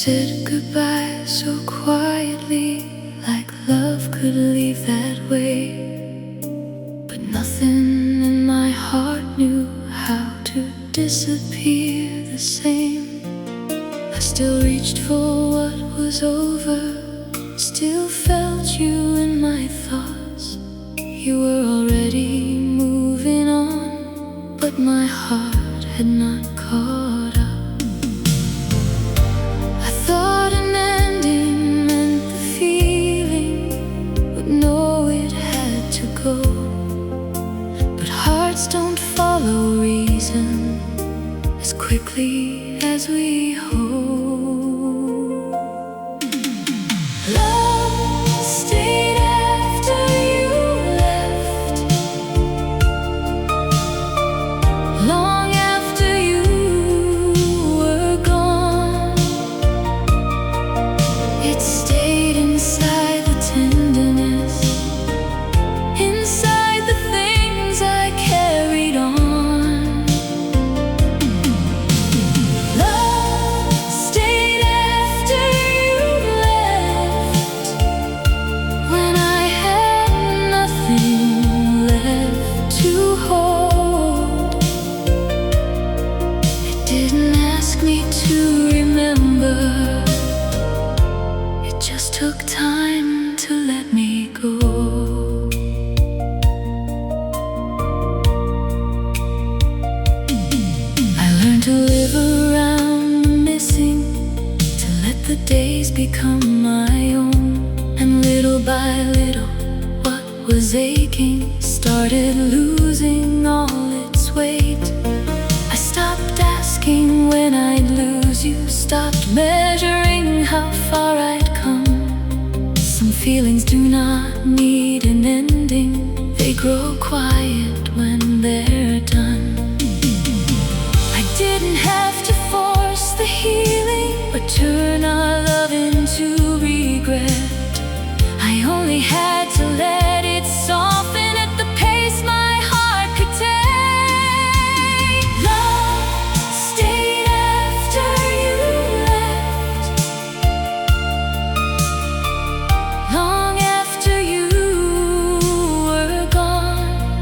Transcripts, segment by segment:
said goodbye so quietly, like love could leave that way. But nothing in my heart knew how to disappear the same. I still reached for what was over, still felt you in my thoughts. You were already moving on, but my heart had not caught up. I thought an ending meant the feeling would know it had to go. But hearts don't follow reason as quickly as we hope. Love stayed after you left, long after you were gone. It stayed inside the tenderness, inside the things I carried on. Love stayed after you left, when I had nothing left to hold. It didn't ask me to remember, it just took time to let me go. I learned to live around the missing, to let the days become my own. And little by little, what was aching started losing all its weight. I stopped asking when I'd lose you, stopped measuring how far I'd come. Some feelings do not need an ending, they grow quiet when they're done. I didn't have to force the healing, but turn our love into regret. I only had to let it soften at the pace my heart could take. Love stayed after you left, long after you were gone.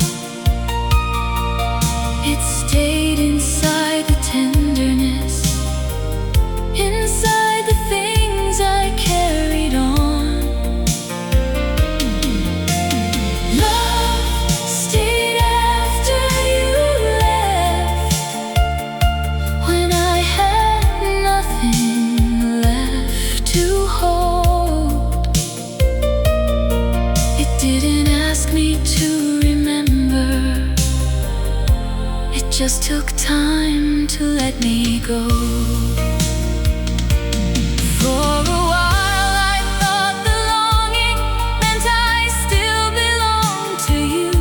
It stayed inside the tenderness, inside the things I carried on. Love stayed after you left, when I had nothing left to hold. It didn't ask me to remember, it just took time to let me go. For a while I thought the longing meant I still belonged to you.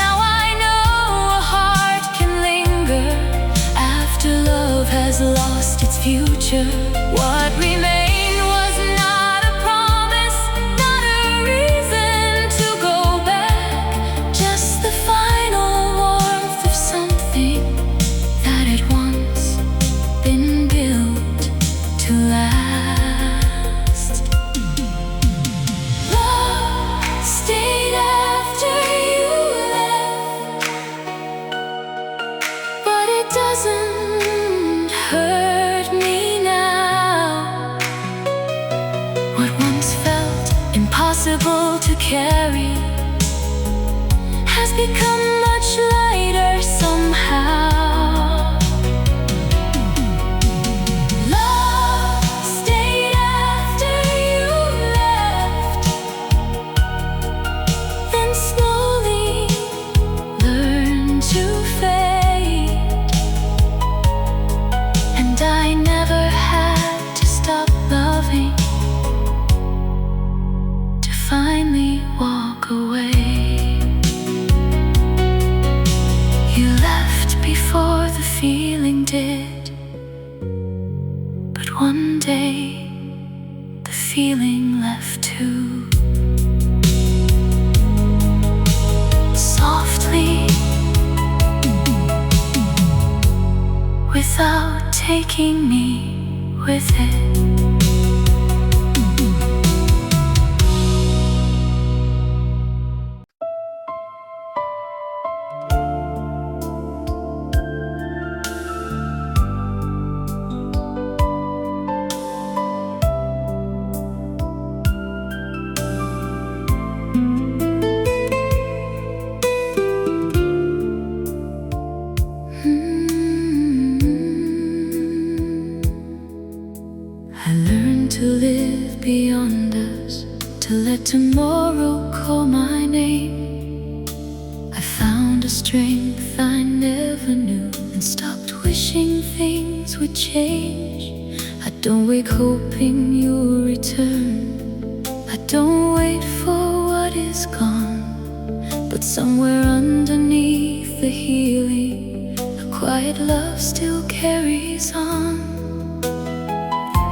Now I know a heart can linger after love has lost its future. What remained was not a promise, not a reason to go back, just the final warmth of something that had once been built to last. Love stayed after you left, but it doesn't hurt me now. What once felt impossible to carry has become much lighter somehow. Love stayed after you left, then slowly learned to fade. And I never had to stop loving to finally walk away. You left before the feeling did, but one day the feeling left too. Softly, without taking me with it. I learned to live beyond us, to let tomorrow call my name. I found a strength I never knew and stopped wishing things would change. I don't wake hoping you'll return. I don't wait for what is gone, but somewhere underneath the healing, a quiet love still carries on.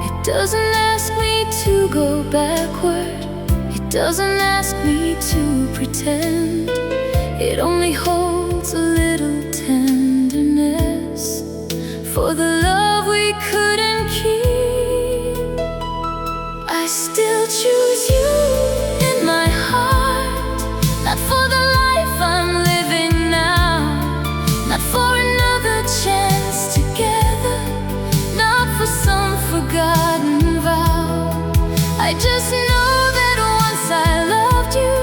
It doesn't ask me to go backward, it doesn't ask me to pretend. It only holds a little tenderness for the love we couldn't keep. I still choose you in my heart, not for the life I'm living now, not for another chance together, not for some forgotten vow. I just know that once I loved you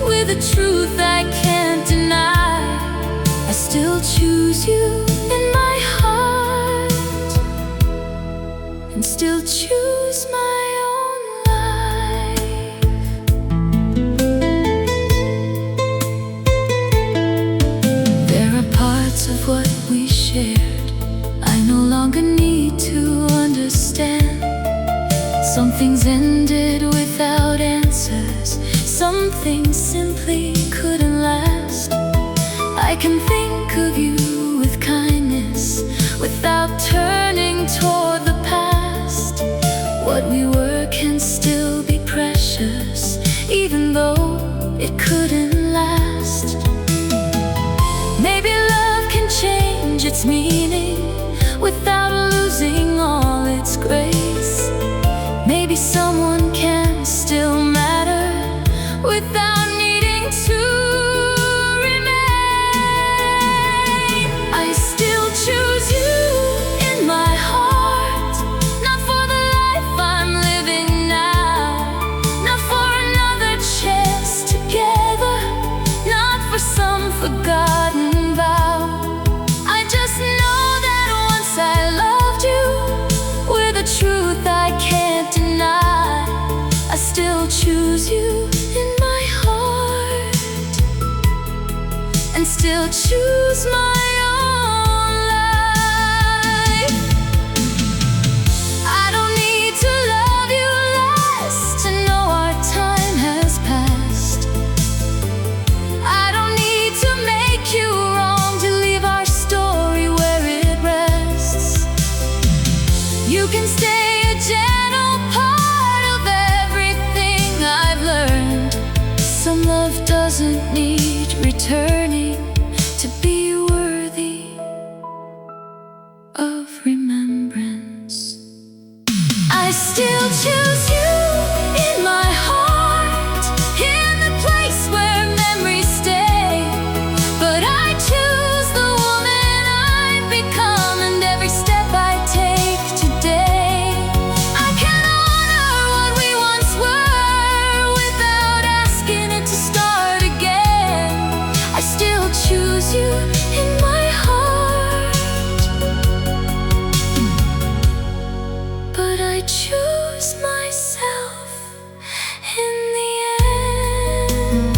with a truth I can't deny. I still choose you in my heart and still choose my own life. There are parts of what we shared I no longer need to understand. Some things ended without answers, some things simply couldn't last. I can think of you with kindness without turning toward the past. What we were can still be precious, even though it couldn't last. Maybe love can change its meaning without losing all its grace. Maybe someone can still matter without needing to remain. I still choose you in my heart, not for the life I'm living now, not for another chance together, not for some forgotten vow. I just know that once I loved you with a truth I can't deny. I still choose you in my heart and still choose my own life. I don't need to love you less to know our time has passed. I don't need to make you wrong to leave our story where it rests. You can stay a gentle part of everything I've learned. Some love doesn't need returning to be worthy of remembrance. I still choose you in my heart, in the place where memories stay. But I choose the woman I've become and every step I take today. I can honor what we once were without asking it to start again. I still choose you in my heart, but I choose myself in the end.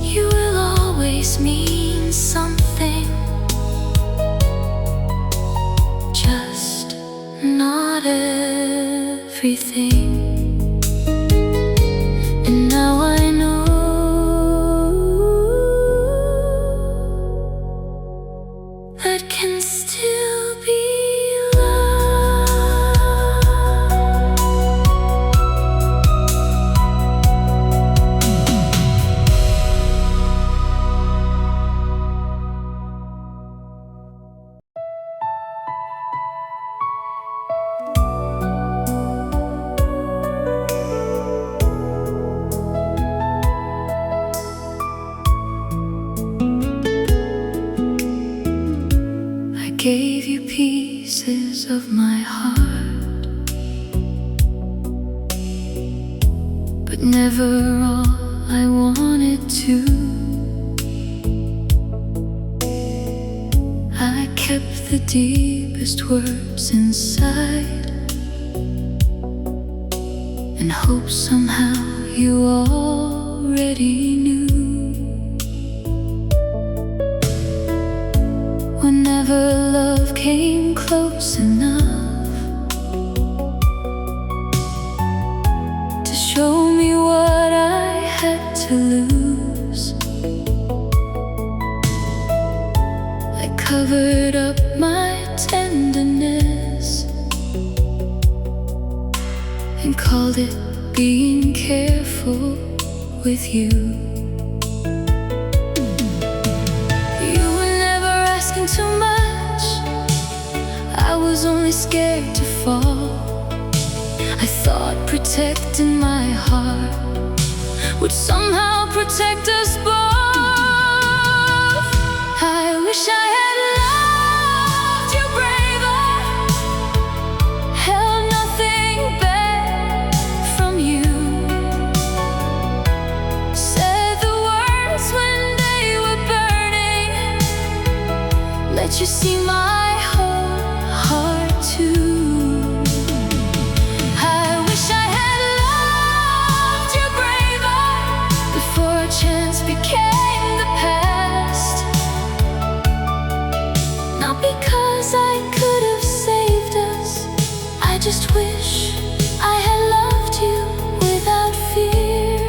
You will always mean something, just not everything. And now I know that can still be love. gave you pieces of my heart, but never all I wanted to. I kept the deepest words inside and hope somehow you already knew. Whenever love came close enough to show me what I had to lose, I covered up my tenderness and called it being careful with you. You were never asking too much, I was only scared to fall. I thought protecting my heart would somehow protect us both. I wish I had loved you braver, held nothing back from you, said the words when they were burning, let you see my whole heart too. I wish I had loved you braver before a chance became the past. Not because I could have saved us, I just wish I had loved you without fear.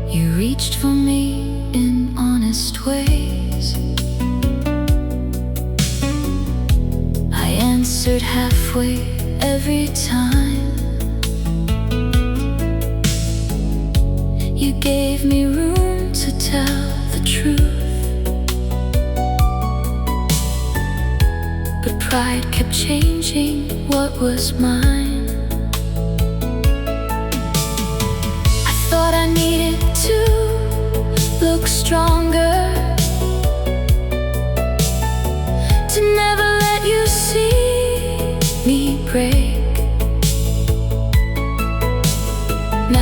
You reached for me in honest ways, I answered halfway every time. You gave me room to tell the truth, but pride kept changing what was mine. I thought I needed to look stronger, to never let you see me break.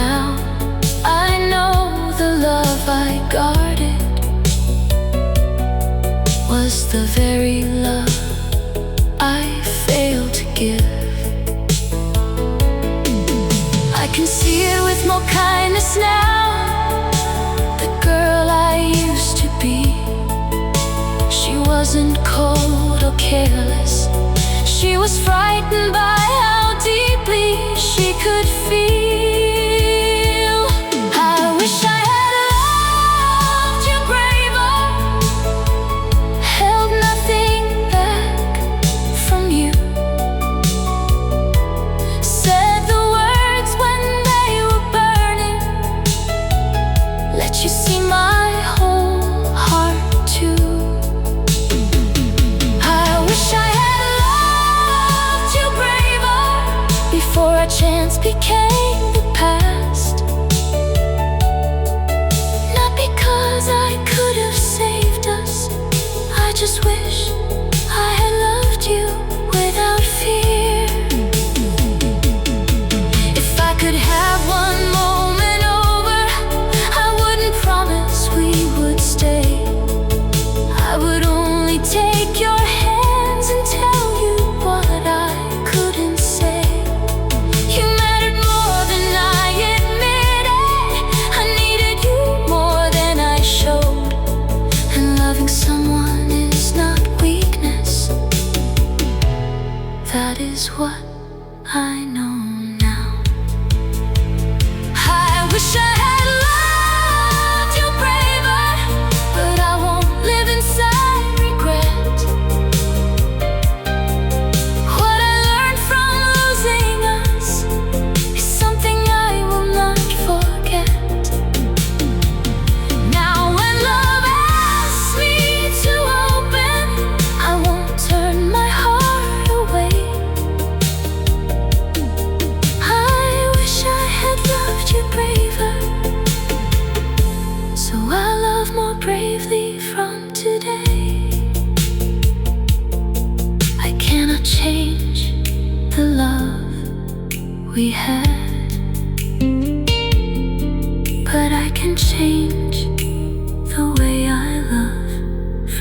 Now I know the love I guarded was the very love I failed to give. I can see it with more kindness now, the girl I used to be. She wasn't cold or careless, she was frightened by how deeply she could feel. I wish I had loved you braver, held nothing back from you, said the words when they were burning, let you see my whole heart too. I wish I had loved you braver before a chance became the past. Not because I could have saved us, I just wish I had loved you without fear. If I could have one moment over, I wouldn't promise we would stay. I would only take your hands and tell you what I couldn't say. You mattered more than I admitted, I needed you more than I showed, and loving someone is not weakness, that is what I know now. I wish I had loved you braver, but I won't live inside regret. What I learned from losing us is something I will not forget. Now when love asks me to open, I won't turn my heart away.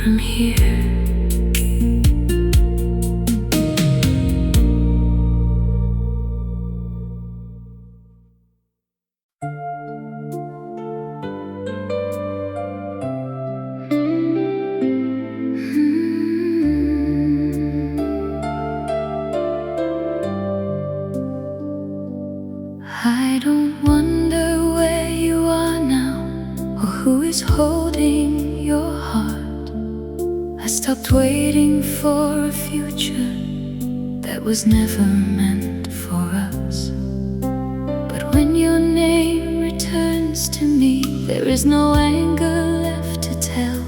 from here. I don't wonder where you are now, or who is holding your heart. I stopped waiting for a future that was never meant for us. But when your name returns to me, there is no anger left to tell.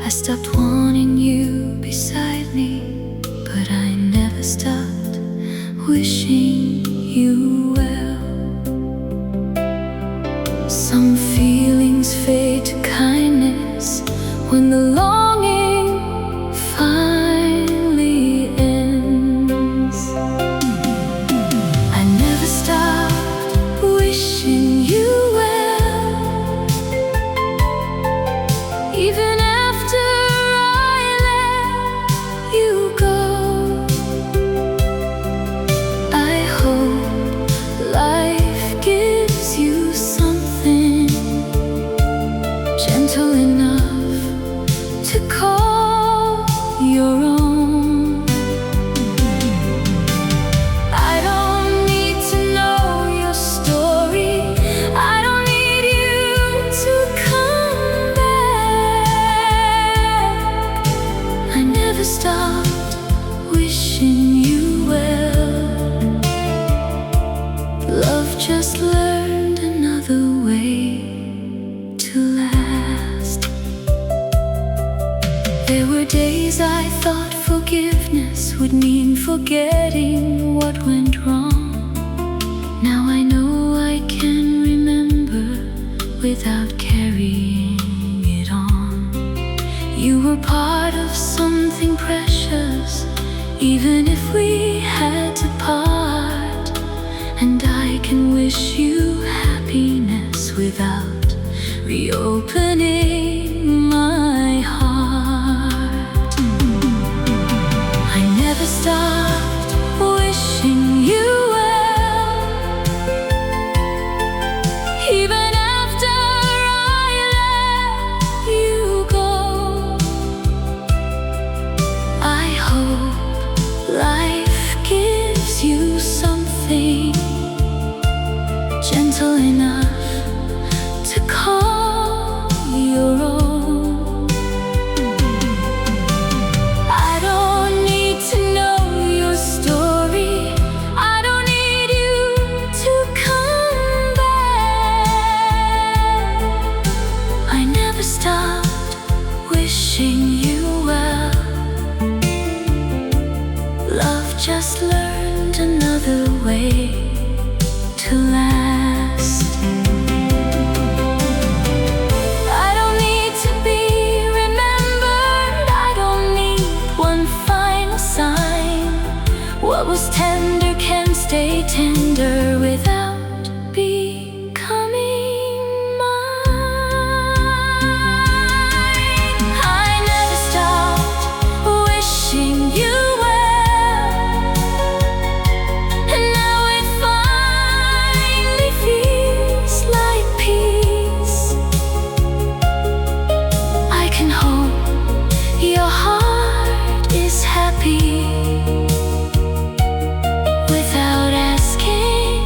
I stopped wanting you beside me, but I never stopped wishing you well. Some feelings fade to kindness when the longing finally ends. I never stopped wishing you well, even after I let you go. I hope life gives you something gentle enough to call your own. I don't need to know your story. I don't need you to come back. I never stopped wishing you well. Love just learned another way to last. There were days I thought forgiveness would mean forgetting what went wrong. Now I know I can remember without carrying it on. You were part of something precious, even if we had to part. And I can wish you happiness without reopening my heart. I never stopped wishing you well, even after I let you go. I hope life gives you something gentle enough to call your own. I don't need to know your story. I don't need you to come back. I never stopped wishing you well. Love just learned another way to last. I don't need to be remembered. I don't need one final sign. What was tender can stay tender without becoming mine. I never stopped wishing you well, and now it finally feels like peace. I can hope your heart is happy without asking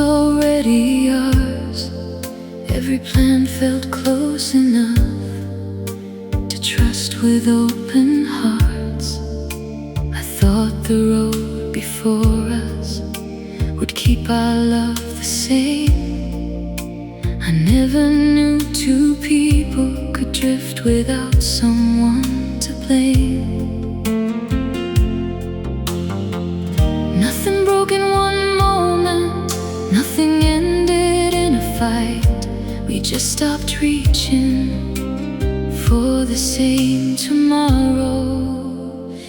already ours. Every plan felt close enough to trust with open hearts. I thought the road before us would keep our love the same. I never knew two people could drift without someone to blame. Nothing broke in one moment, nothing ended in a fight. We just stopped reaching for the same tomorrow.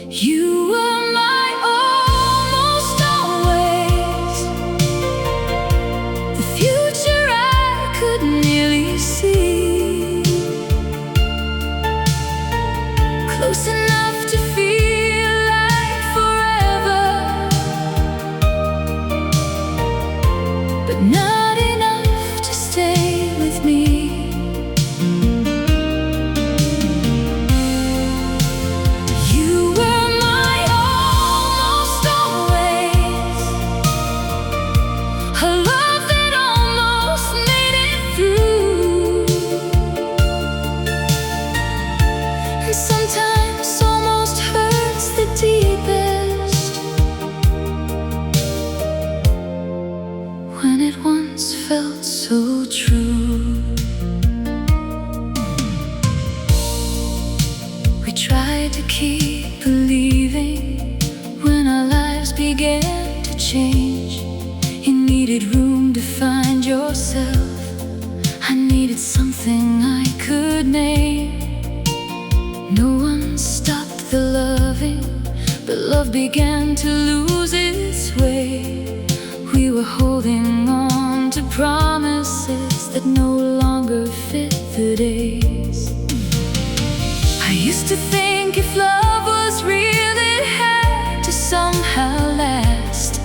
You were my almost always, the future I could nearly see, close enough to feel like forever, but not enough to stay with me. Sometimes almost hurts the deepest, when it once felt so true. We tried to keep believing when our lives began to change. You needed room to find yourself, I needed something I could name. No one stopped the loving, but love began to lose its way. We were holding on to promises that no longer fit the days. I used to think if love was real, it had to somehow last.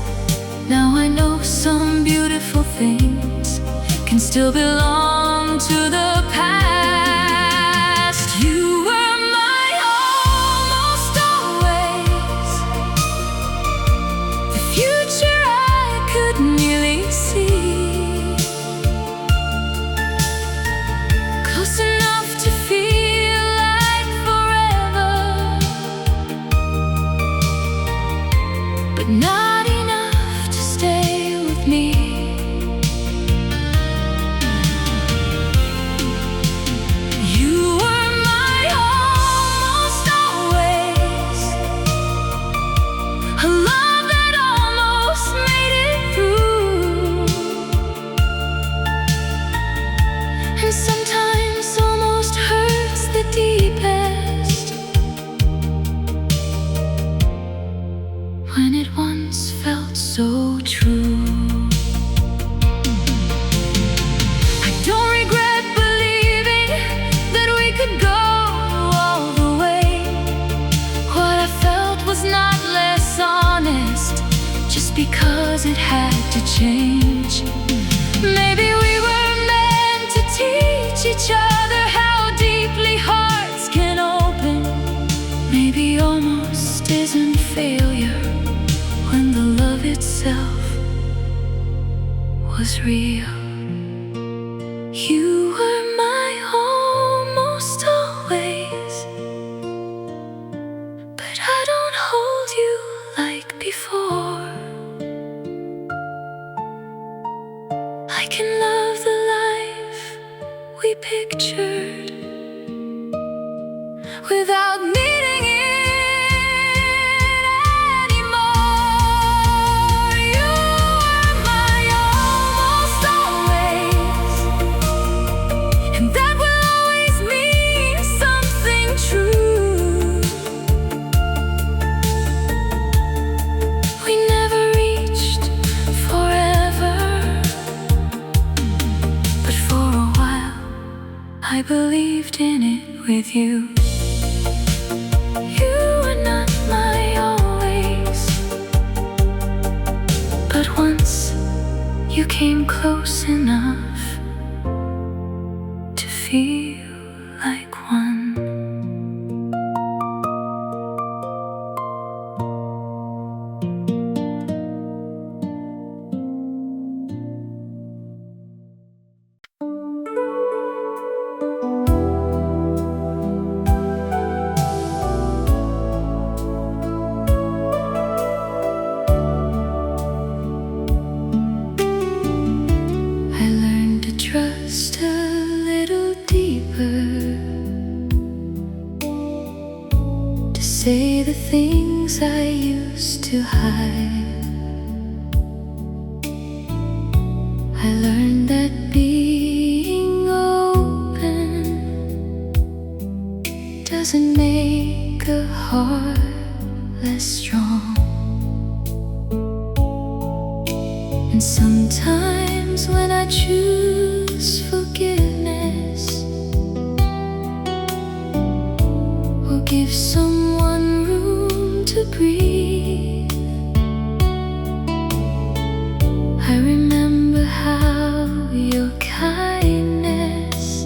Now I know some beautiful things can still belong to the past. You were future I could nearly see, close enough to feel like forever, but not enough to stay with me. You were my almost always, a love that almost made it through, and sometimes almost hurts the deepest, when it once felt so true. I don't regret believing that we could go all the way. What I felt was not less honest just because it had to change. Maybe we were meant to teach each other how deeply hearts can open. Maybe almost isn't failure when the love itself was real. You were my almost always, but I don't hold you like before. I can love the life we pictured without needing it anymore. You were my almost always, and that will always mean something true. We never reached forever, but for a while I believed in it with you. You were not my always, but once you came close enough to feel like one. the things I used to hide. I learned that being open doesn't make a heart less strong. And sometimes when I choose forgiveness or give someone room to breathe, I remember how your kindness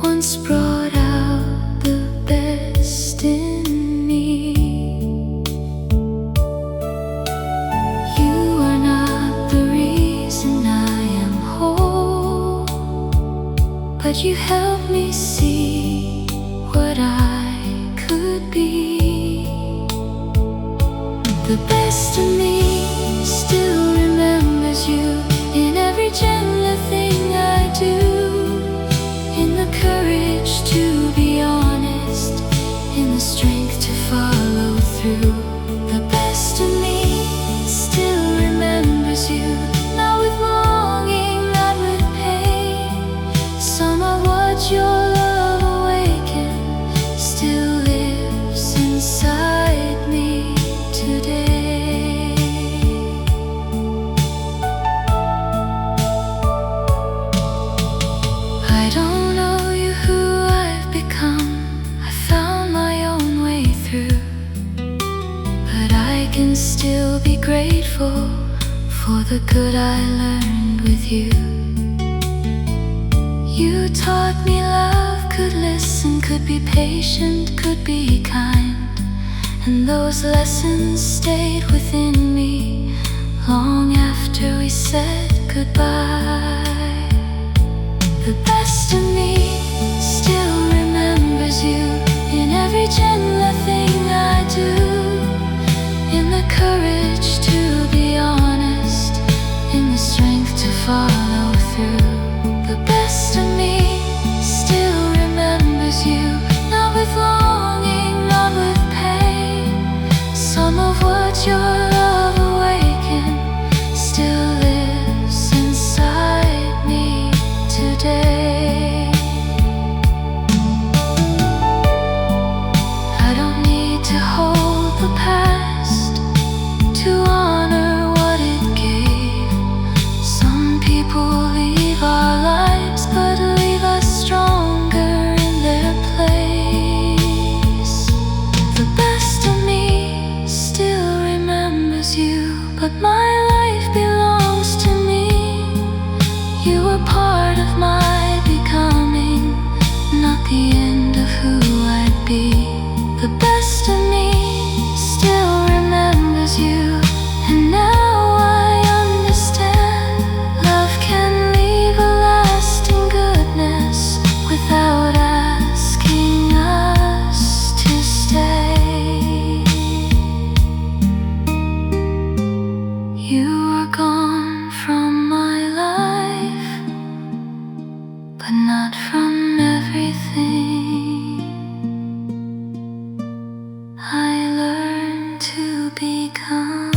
once brought out the best in me. You are not the reason I am whole, but you helped me see what I could be. The best of me still remembers you in every gentle thing I do, in the courage to be honest, in the strength to follow through. The best of me still remembers you, not with longing, not with pain. Some of what your love awakened still lives inside me today. I don't know you, who I've become. I found my own way through, but I can still be grateful for the good I learned with you. You taught me love could listen, could be patient, could be kind, and those lessons stayed within me long after we said goodbye. The best of me still remembers you in every gentle thing I do, in the courage to be honest, in the strength to follow through. The best of me still remembers you, not with longing, not with pain. Some of what your love awakened still lives inside me today. I don't need to hold the past to honor what it gave. Some people leave our lives but leave us stronger in their place. The best of me still remembers you, but my life belongs to me. You were part of my becoming, not the end of who I'd be. The best of me still remembers you, and now I understand love can leave a lasting goodness without asking us to stay. You were gone from my life, but not from everything. I learned to become.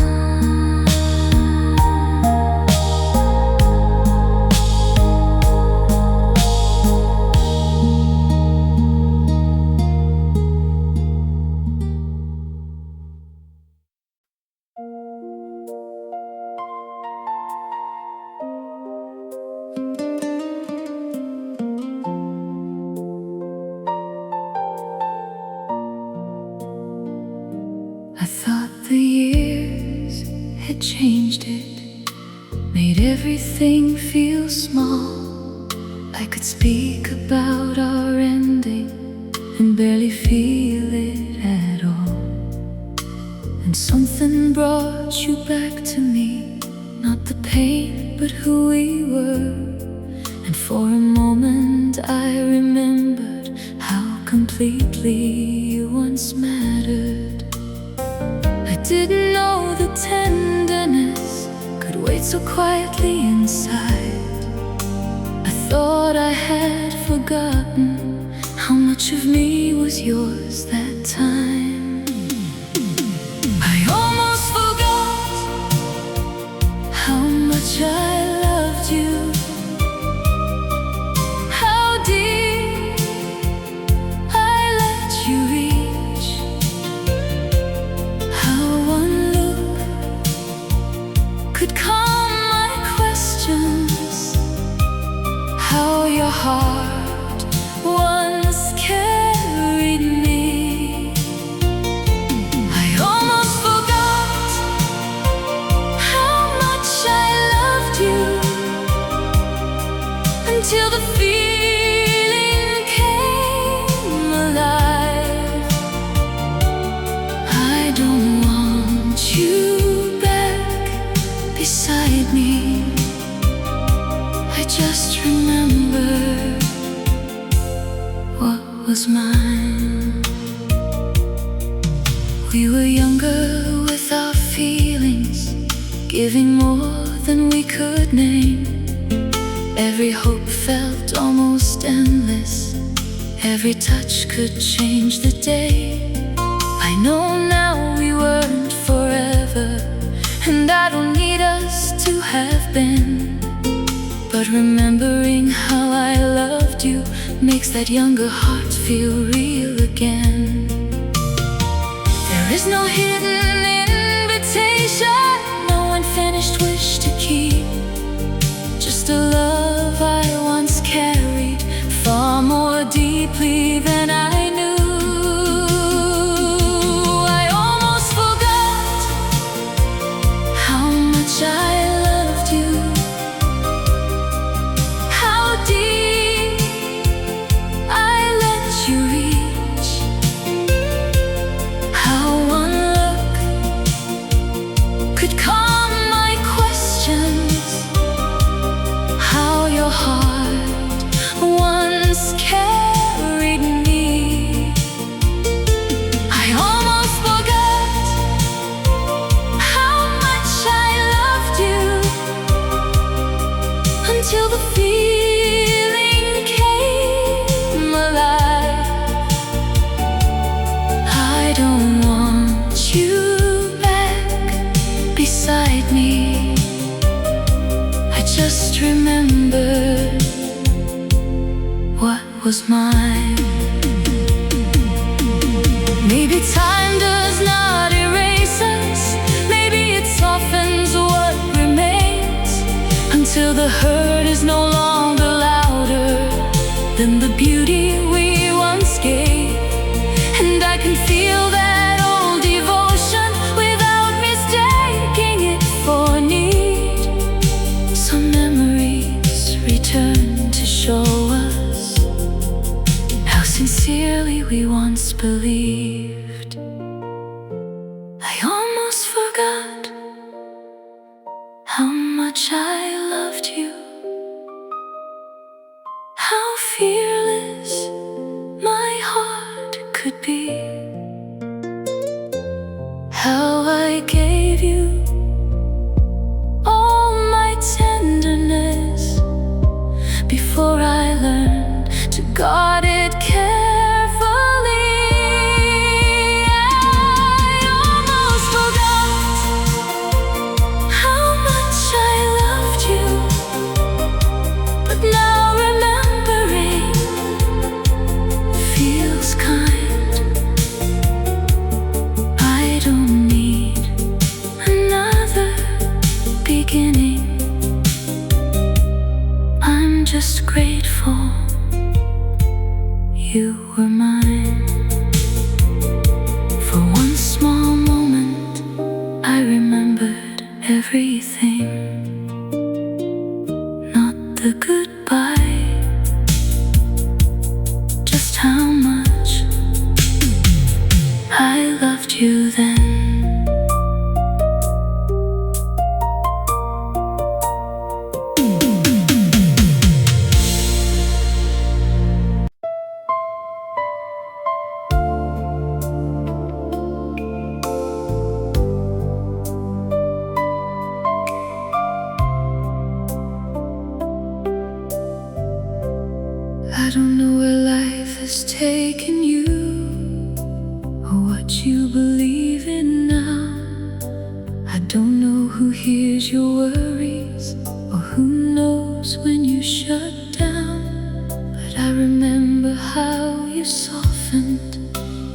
I thought the years had changed it, made everything feel small. I could speak about our ending and barely feel it at all. And something brought you back to me, not the pain, but who we were. And for a moment I remembered how completely you once mattered. I didn't know the tenderness could wait so quietly inside. I thought I had forgotten how much of me was yours that time. heart once carried me. I almost forgot how much I loved you until the feeling came alive. I don't want you back beside me. I just remember what was mine. We were younger with our feelings, giving more than we could name. Every hope felt almost endless. Every touch could change the day. I know now we weren't forever, and I don't need us to have been. But remembering how I loved you makes that younger heart feel real again. There is no hidden invitation, no unfinished wish to keep. Just a love I once carried far more deeply than I knew. I almost forgot how much I loved you, how deep I let you reach, how one look could calm my questions, how your heart once carried me. I almost forgot how much I loved you until the feeling came alive. I don't want you back beside me. I just remembered what was mine. Maybe time does not erase us, maybe it softens what remains, until the hurt is no longer louder than the beauty we once gave. And I can feel that old devotion without mistaking it for need. Some memories return to show us how sincerely we once believed. I almost forgot how much I loved you, how fearless my heart could be, how I gave you all my tenderness before I learned to guard it carefully. I almost forgot how much I loved you, but now remembering feels kind. I don't need another beginning. I'm just grateful you were mine. For one small moment I remembered everything, not the goodbye, just how much I loved you then. I don't know where life has taken you, or what you believe in now. I don't know who hears your worries, or who knows when you shut down. But I remember how you softened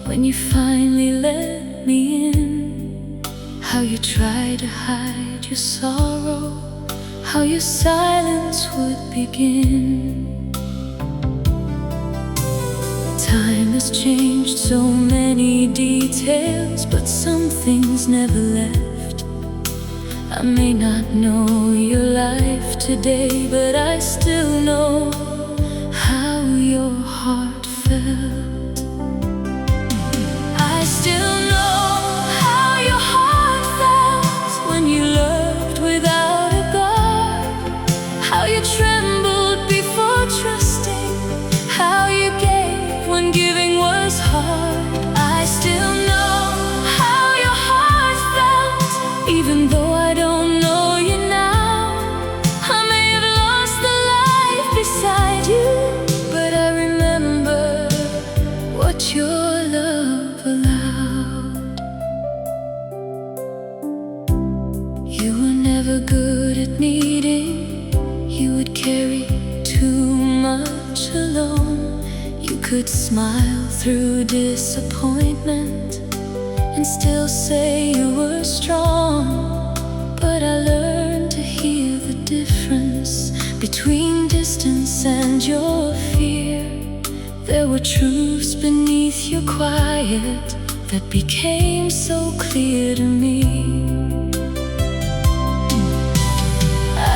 when you finally let me in, how you tried to hide your sorrow, how your silence would begin. Time has changed so many details, but some things never left. I may not know your life today, but I still know how your heart felt. I still know how your heart felt when you loved without a guard, how you trembled before trusting, how you gave when giving was hard. I still know how your heart felt, even though I don't know you now. I may have lost the life beside you, but I remember what your love allowed. You were never good at needing, you would carry too much alone. You could smile through disappointment and still say you were strong. But I learned to hear the difference between distance and your fear. There were truths beneath your quiet that became so clear to me.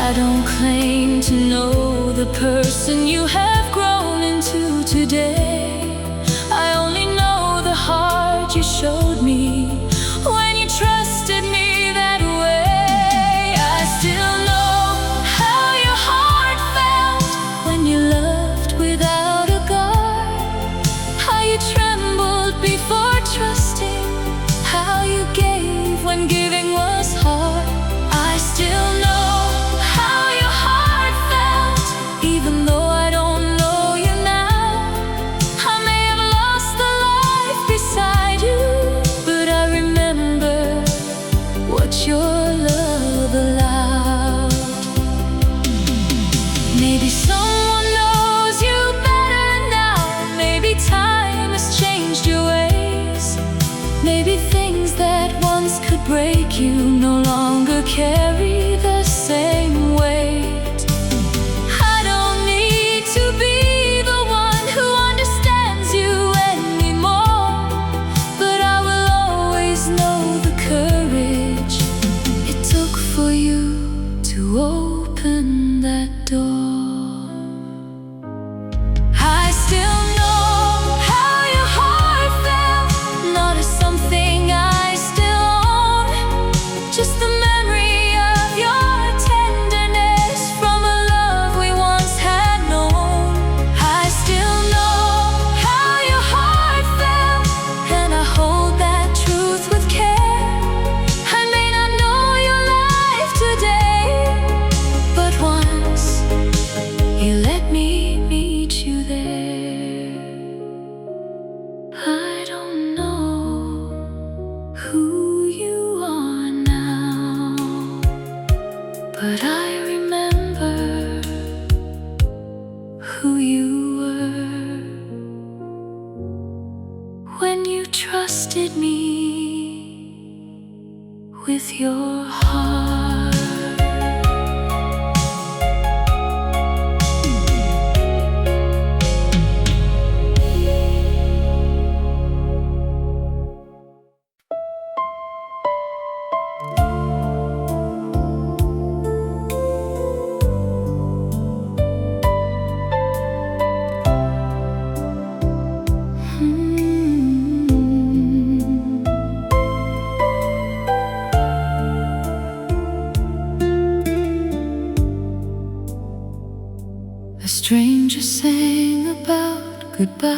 I don't claim to know the person you have grown into today. I only know the heart you showed me when you trusted me that way. I still know how your heart felt when you loved without a guard, how you trembled before trusting, how you gave when giving was hard. I still know how your heart felt, even though I don't know you now. I may have lost the life beside you, but I remember what your love allowed. Maybe someone knows you better now. Maybe time has changed your ways. Maybe things that once could break you no longer carry the same weight. I don't need to be the one who understands you anymore, but I will always know the courage it took for you to open that door. I still know how your heart felt, not as something I still own, just the memory of your tenderness from a love we once had known. I still know how your heart felt, and I hold that truth with care. I may not know your life today, but once you let me meet you there. I don't know who you are now, but I remember who you were when you trusted me with your heart. A stranger sang about goodbye,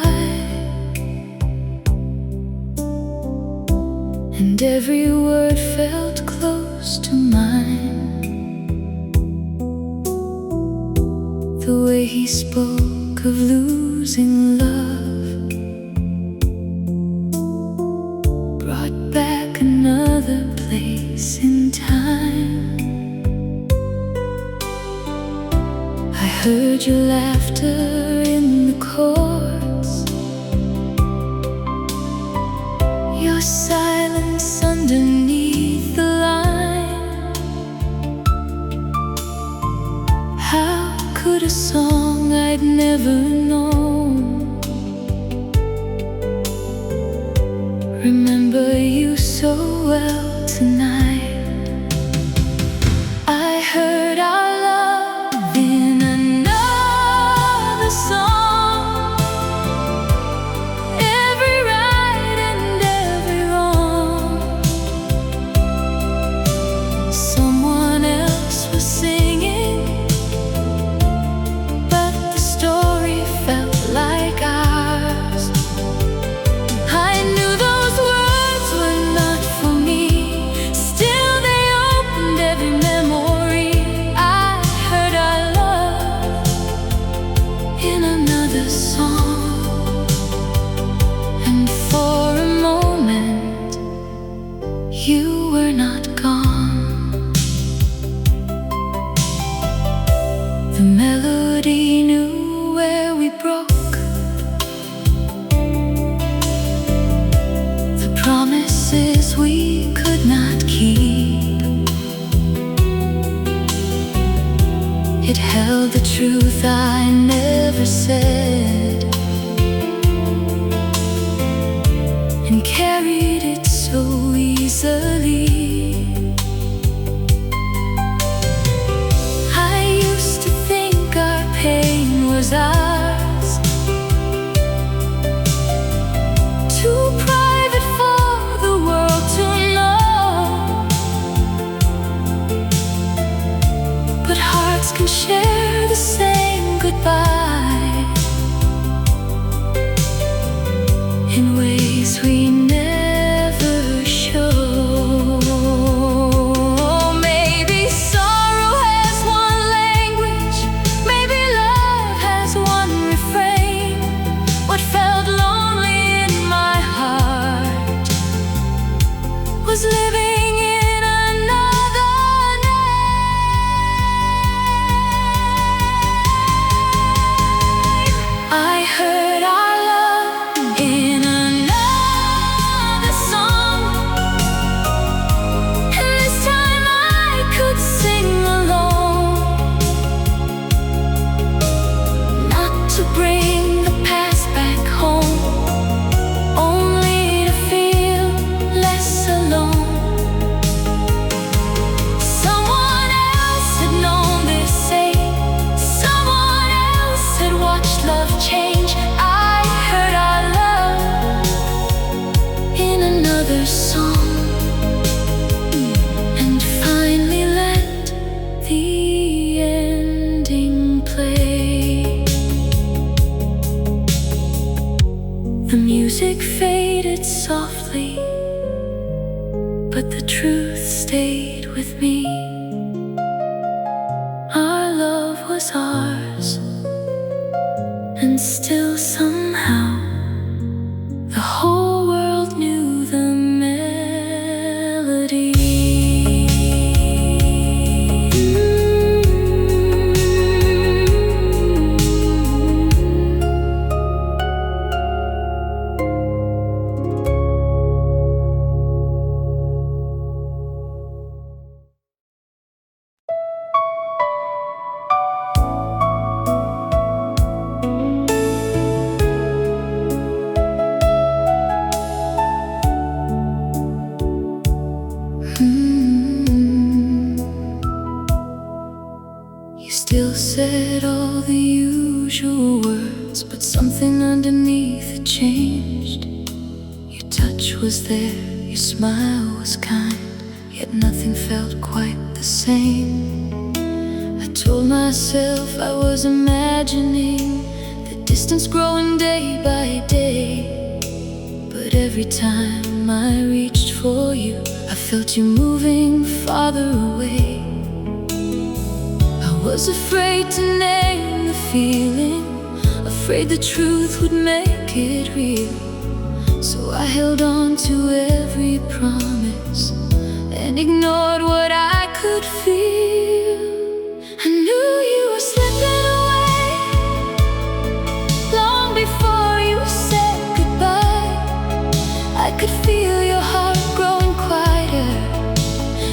and every word felt close to mine. The way he spoke of losing love brought back another place in time. I heard your laughter in the chords, your silence underneath the line. How could a song I'd never known It held the truth I never said, and carried it so easily. I used to think our pain was ours, too private for the world to know. But hearts can share the same goodbye in ways we never show. Maybe sorrow has one language, maybe love has one refrain. What felt lonely in my heart was living in another name. I heard our love in another song, and this time I could sing alone. Not to bring the past back home, only to feel less alone. Someone else had known this ache, someone else had watched love change. I heard our love in another song, and finally let the ending play. The music faded softly, but the truth stayed with me. Our love was ours, and still somehow the whole world knew the melody. You still said all the usual words, but something underneath had changed. Your touch was there, your smile was kind, yet nothing felt quite the same. I told myself I was imagining the distance growing day by day, but every time I reached for you, I felt you moving farther away. I was afraid to name the feeling, afraid the truth would make it real. So I held on to every promise and ignored what I could feel. I knew you were slipping away long before you said goodbye. I could feel your heart growing quieter,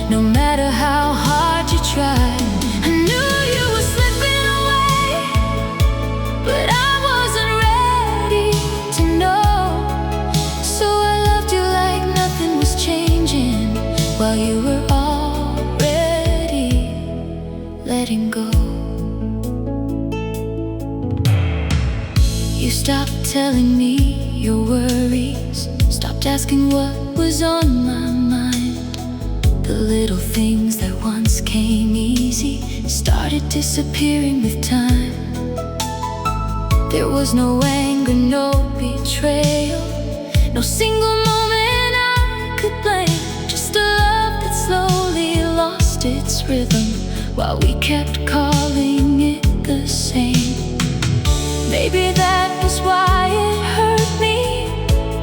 no matter how hard you tried. I knew you were slipping away, but I wasn't ready to know. So I loved you like nothing was changing, while you were already letting go. You stopped telling me your worries, stopped asking what was on my mind. The little things that once came easy started disappearing with time. There was no anger, no betrayal, no single moment I could blame. Just a love that slowly lost its rhythm, while we kept calling it the same. Maybe that was why it hurt me.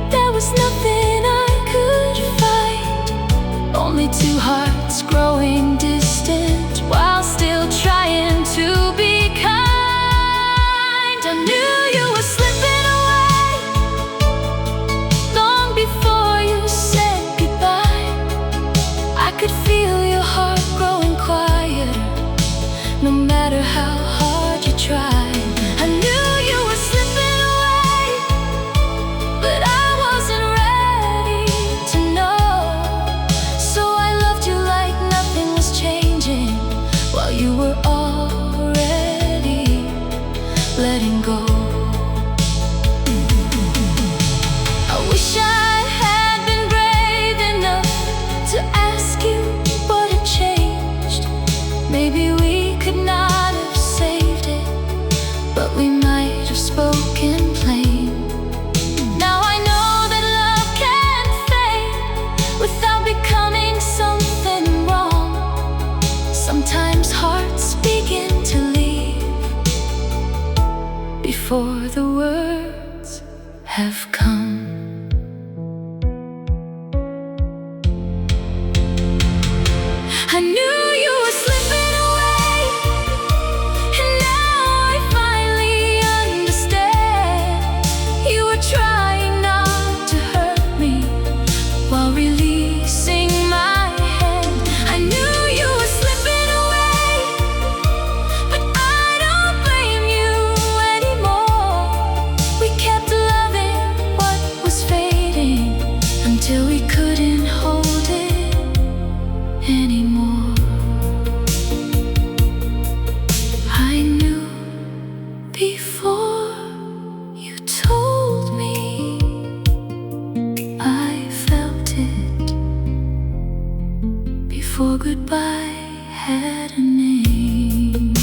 There was nothing I could fight, only two hearts growing distant while still trying to be kind. I knew you were slipping away long before you said goodbye. I could feel your heart growing quieter, no matter how letting go. I wish I had been brave enough to ask you what had changed. Maybe we could not have saved it, but we might have spoken plain. Now I know that love can fade without becoming something wrong. Sometimes hearts begin to leave before the words have come. I knew you were slipping away, and now I finally understand. You were trying not to hurt me while releasing my hand. I knew you were slipping away, but I don't blame you anymore. We kept loving what was fading until we couldn't hold it anymore. I knew before you told me, I felt it before goodbye had a name.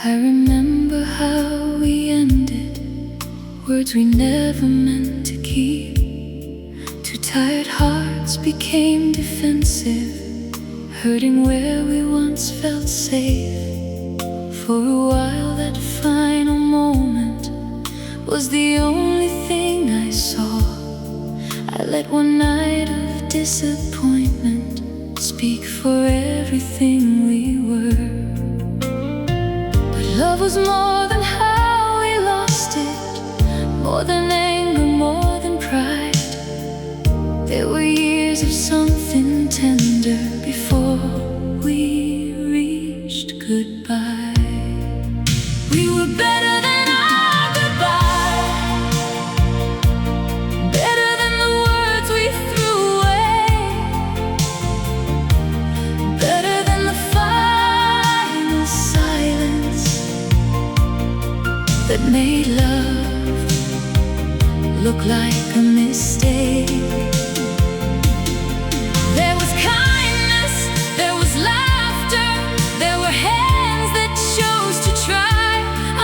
I remember how we ended, words we never meant to keep. Two tired hearts became defensive, hurting where we once felt safe. For a while that final moment was the only thing I saw. I let one night of disappointment speak for everything we were. Love was more than how we lost it, more than anger, more than pride. There were years of something tender before we reached goodbye. We were better than our goodbye, better than the words we threw away, better than the final silence that made love look like a mistake. There was kindness, there was laughter, there were hands that chose to try.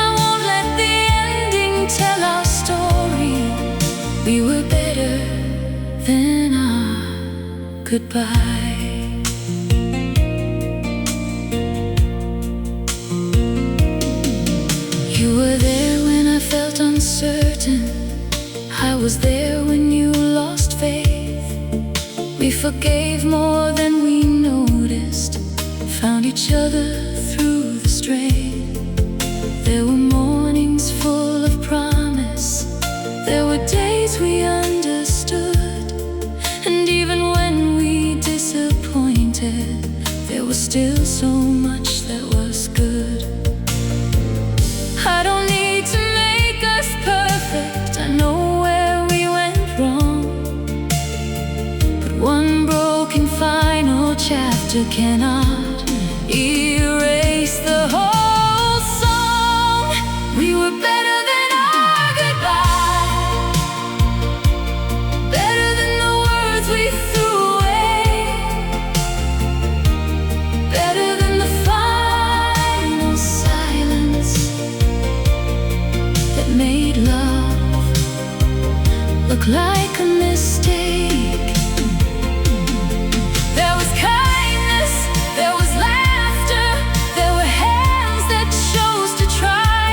I won't let the ending tell our story. We were better than our goodbye. You were there when I felt uncertain. I was there when you lost faith. We forgave more than we noticed, found each other through the strain. There were mornings full of promise, there were days we understood, and even when we disappointed, there was still so much that was good. I don't need to make us perfect, I know where we went wrong, but one broken final chapter cannot erase the whole song. We were better than our goodbye, better than the words we threw away, better than the final silence that made love look like a mistake. There was kindness, there was laughter, there were hands that chose to try.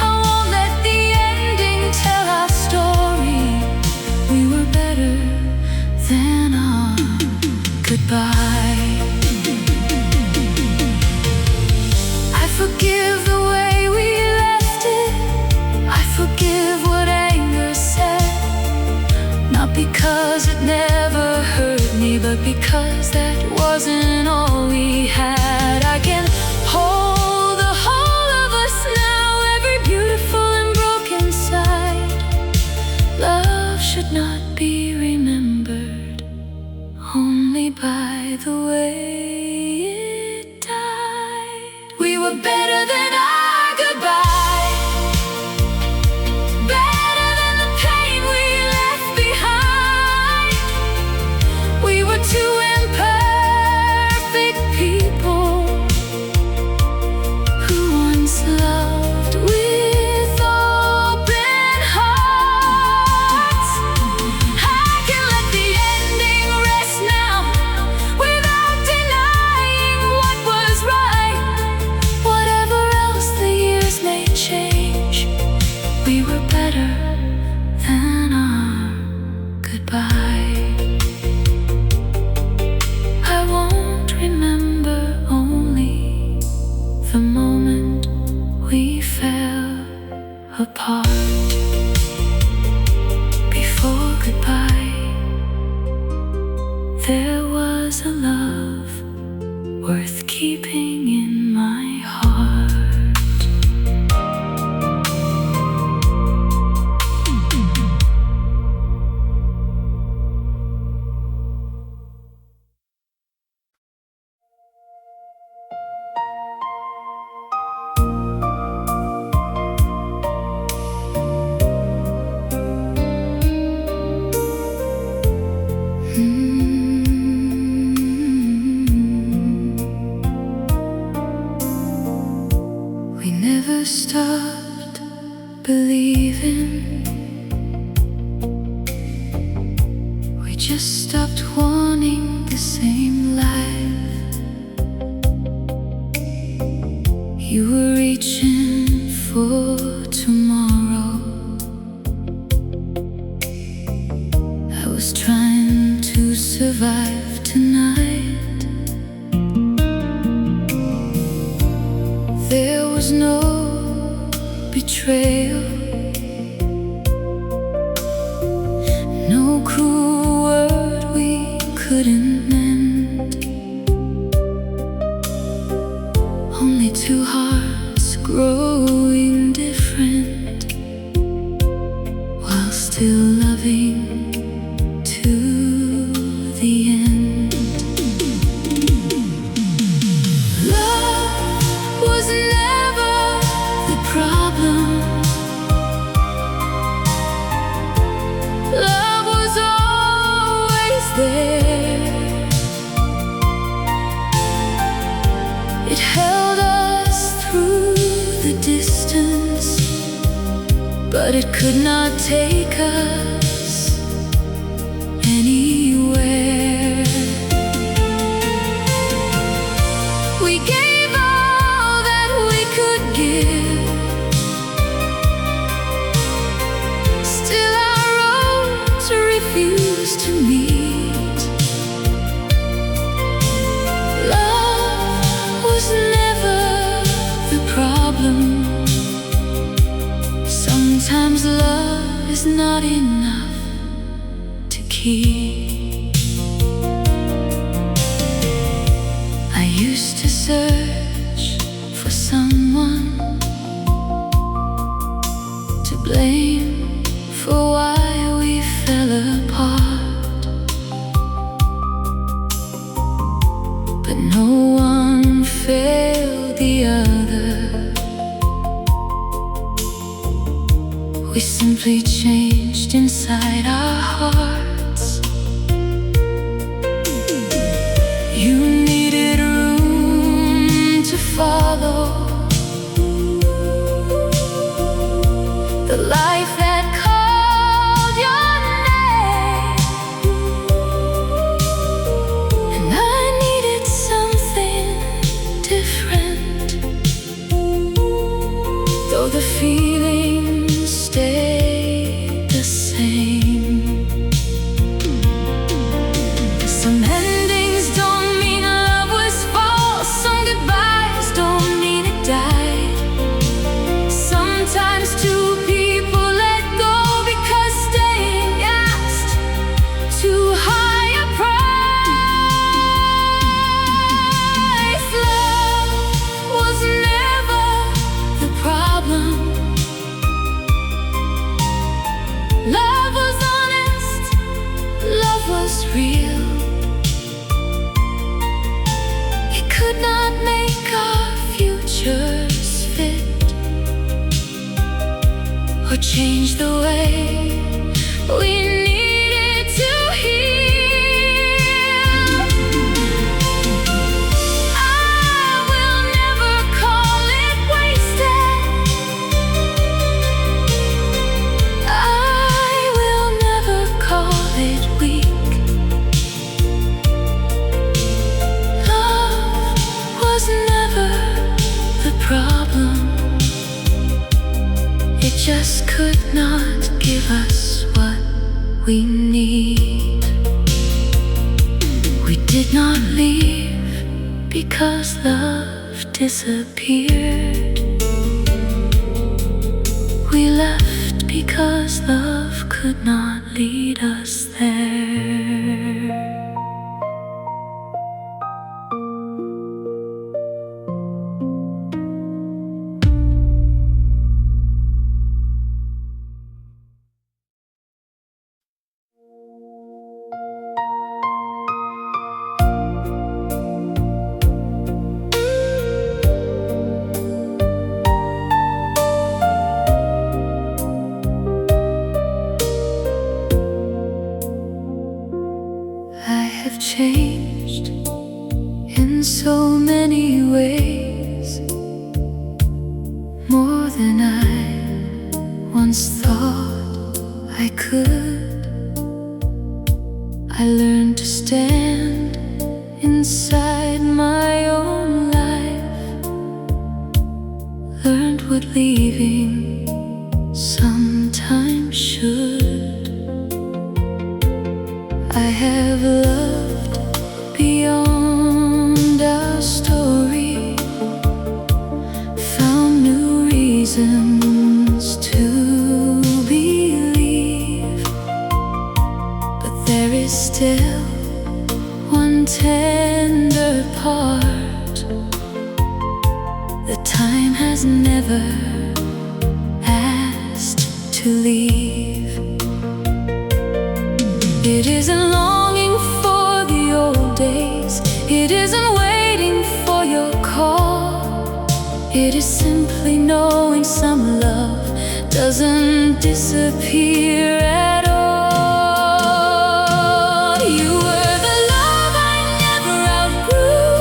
I won't let the ending tell our story. We were better than our goodbye. I forgive the way we left it, I forgive apart. Before goodbye, there was a love worth keeping in my heart. We never stopped believing. We just stopped wanting the same life. You were reaching for tomorrow. I was trying to survive tonight. There was no betrayal, no cruel word we couldn't mend. Only two hearts growing different, while still loving to the end. Love was never the problem. Love was always there. It held us through the distance, but it could not take us anywhere. We gave all that we could give. Still our roads refused to meet. Love was never the problem. Sometimes love is not enough to keep. I used to search for someone to blame for why we fell apart, but no one failed the other. We simply changed inside our hearts. You needed room to follow the life that called your name, and I needed something different, though the feeling stayed the same. Some endings don't mean love was false. Some goodbyes don't mean it died. Sometimes two people let go because staying asked too high a price. Love was never the problem. Love was honest, love was real. It could not make our futures fit, or change the way we needed to heal. I will never call it wasted. I will never call it weak. Love was never the problem. It just could not give us what we need. We did not leave because love disappeared. We could not lead us there. Have changed in so many ways, more than I once thought I could. I learned to stand inside my own life, learned what leaving sometimes should. I have loved beyond our story, found new reasons to believe, but there is still one tender part that time has never asked to leave. It isn't longing for the old days, it isn't waiting for your call. It is simply knowing some love doesn't disappear at all. You were the love I never outgrew,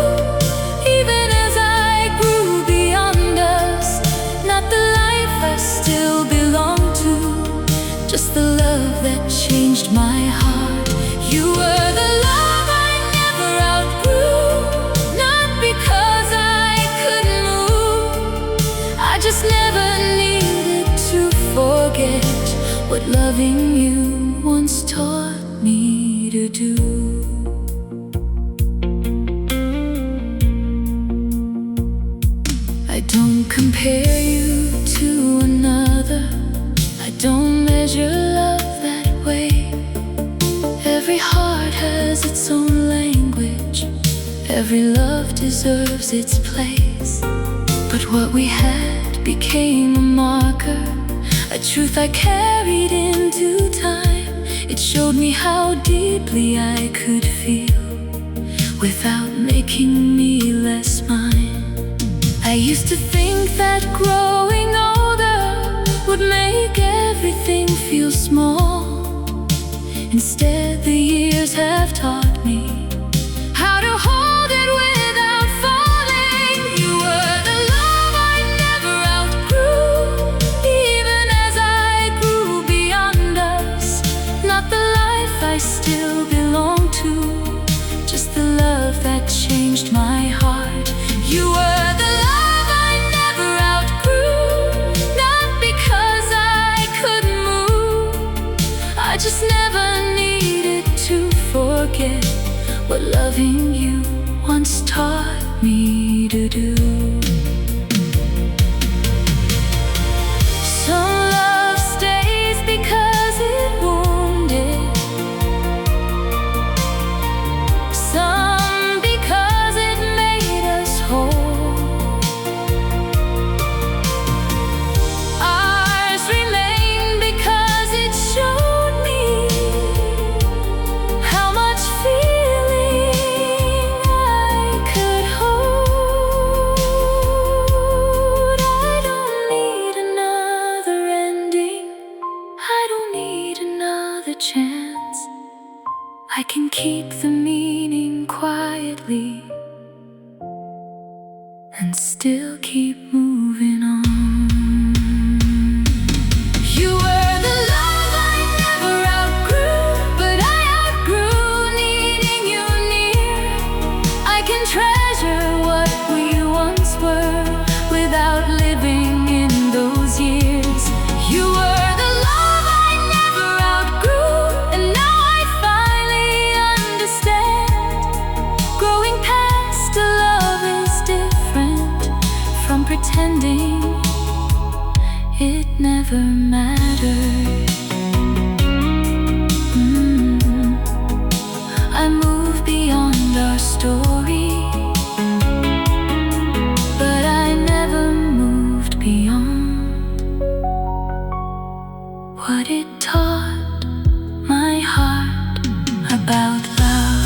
even as I grew beyond us. Not the life I still belong to, just the love that changed my heart. You were the love I never outgrew, not because I couldn't move. I just never needed to forget what loving you once taught me to do. I don't compare you to another, I don't measure love that way. Every heart has its own language, every love deserves its place. But what we had became a marker, a truth I carried into time. It showed me how deeply I could feel without making me less mine. I used to think that growing older would make everything feel small. Instead, the years have taught me how to hold it without falling. You were the love I never outgrew, even as I grew beyond us. Not the life I still belong to, just the love that changed my heart. You were the love I never outgrew, not because I couldn't move. I just never to forget what loving you once taught me to do. Some love stays because it wounded, some because it made us whole. Ours remained because it showed me chance. I can keep the meaning quietly and still keep moving on. You were the love I never outgrew, but I outgrew needing you near. I can treasure what we once were without living in those years. You were the love I never outgrew, and now I finally understand. Growing past a love is different from pretending it never mattered. what it taught my heart about love.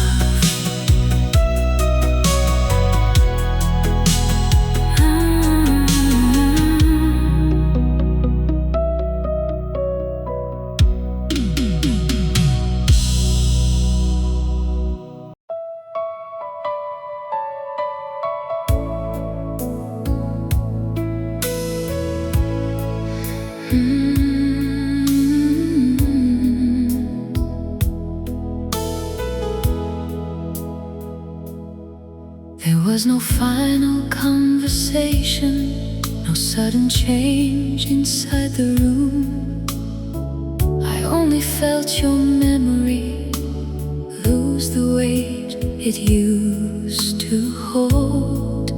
There was no final conversation, no sudden change inside the room. I only felt your memory lose the weight it used to hold.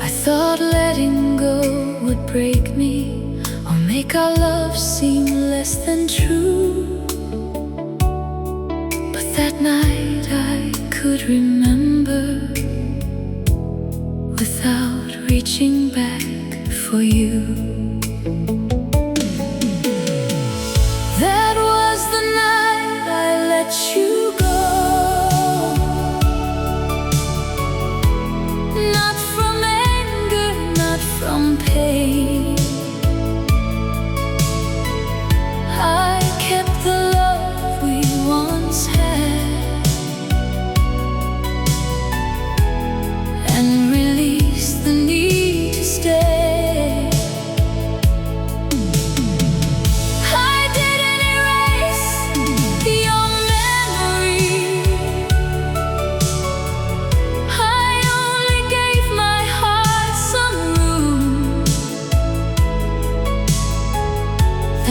I thought letting go would break me or make our love seem less than true. But that night I could remember without reaching back for you. That was the night I let you go, not from anger, not from pain. I kept the love we once had and released the need to stay. I didn't erase your memory, I only gave my heart some room.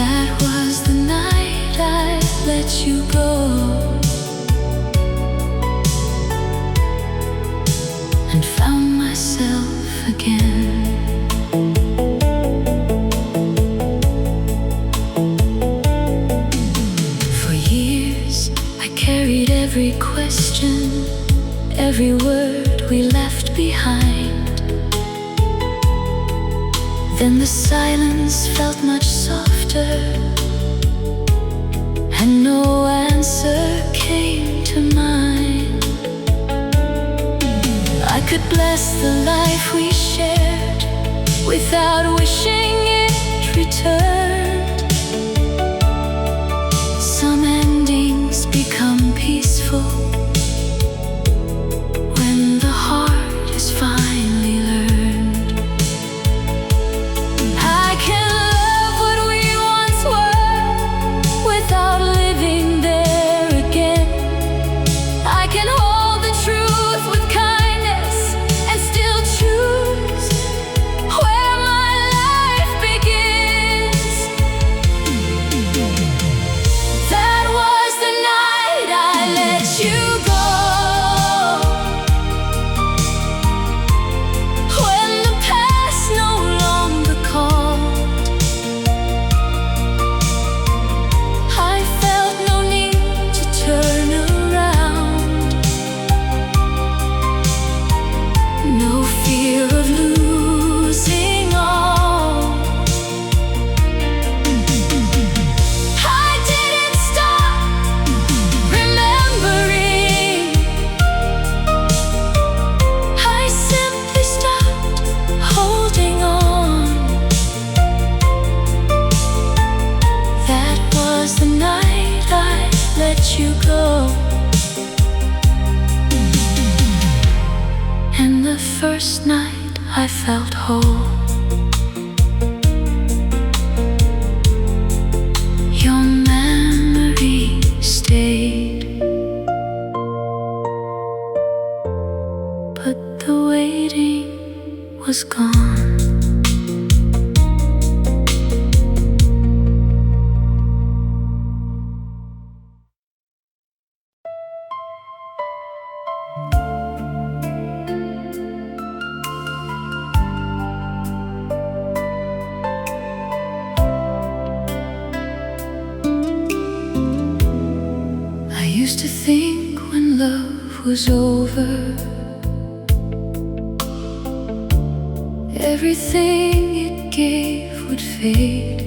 That was the night I let you go and found myself again. For years I carried every question, every word we left behind. Then the silence felt much softer, and no answer came to mind. I could bless the life we shared without wishing it returned. Some endings become peaceful when the heart is finally learned. I can love what we once were without living there again. I can hold the truth with kindness and still choose where my life begins. That was the night I let you go, when the past no longer called. I felt no need to turn around, no fear of losing all. I didn't stop remembering, I simply stopped holding on. That was the night I let you go, and the first night I felt whole. Your memory stayed, but the waiting was gone. I used to think when love was over, everything it gave would fade.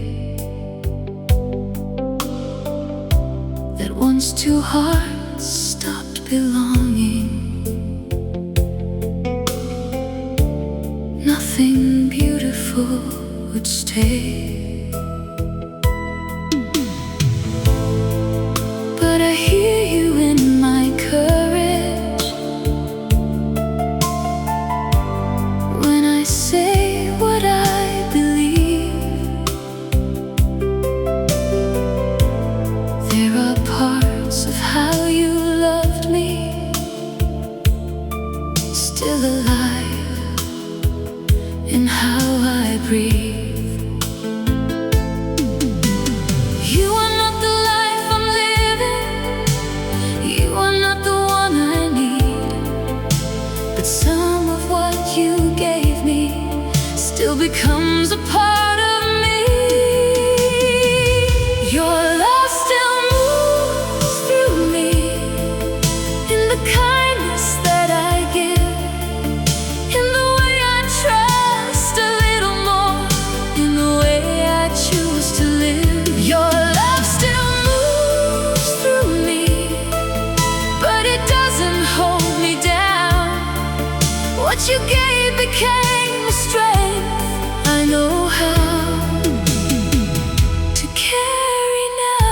once two hearts stopped belonging, nothing beautiful would stay. But I hear you in my courage when I say what I believe. There are parts of how you loved me still alive in how I breathe. You are not the life I'm living, you are not the one I need, but some of what you gave me still becomes a part of me. Your love still moves through me in the kindness that I give, in the way I trust a little more, in the way I choose to live. Your love still moves through me, but it doesn't hold me down. What you gave became a strength. I know how to carry now.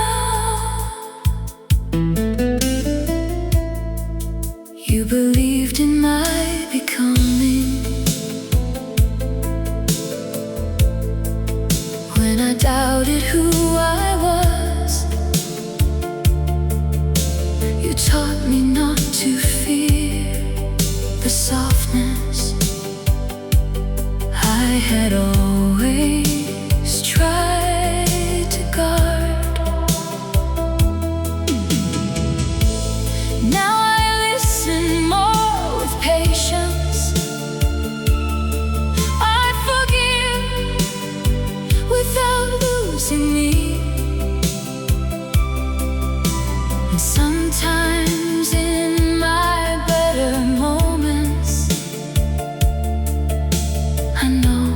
You believed in my becoming when I doubted who I was. You taught me not to fear the softness I had always tried to guard. Now I listen more with patience, I forgive without losing me. And sometimes in my better moments, I know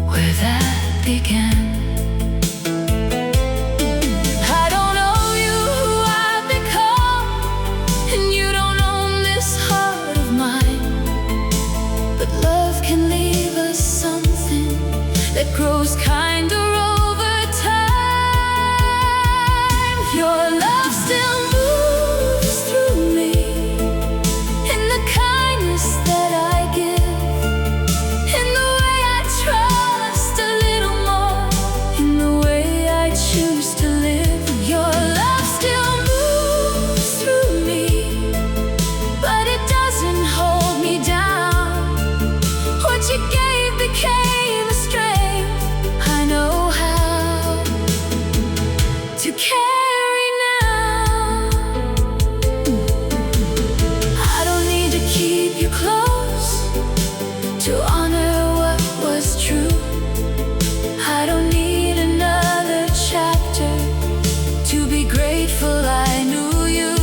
where that began. I don't know you who I've become, and you don't own this heart of mine, but love can leave us something that grows kinder over time. Your love still moves through me in the kindness that I give, in the way I trust a little more, in the way I choose to live. Your love still moves through me, but it doesn't hold me down. What you gave became a strength. I know how to carry now. I don't need to keep you close to honor what was true. I don't need another chapter to be grateful I knew you.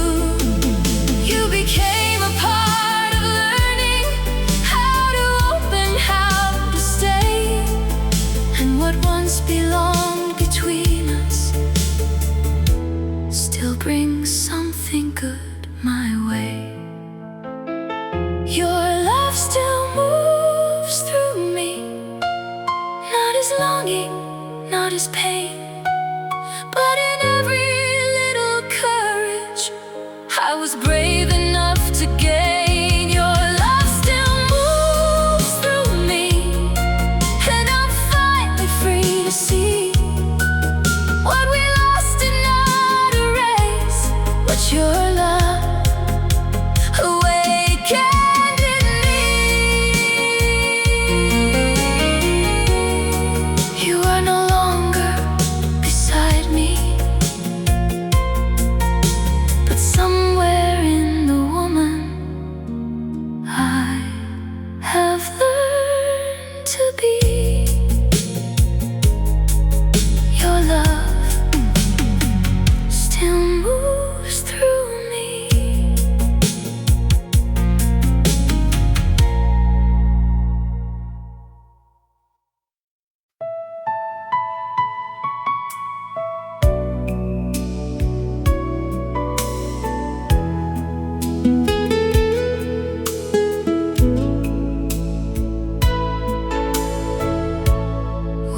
You became a part of learning how to open, how to stay, and what once belonged between us still brings something good my way. Your love still moves through me, not as longing, not as pain, but in every little courage I was brave enough to gain. Your love still moves through me, and I'm finally free to see what we lost did not erase, what your love awakened in me. You are no longer beside me, but somewhere in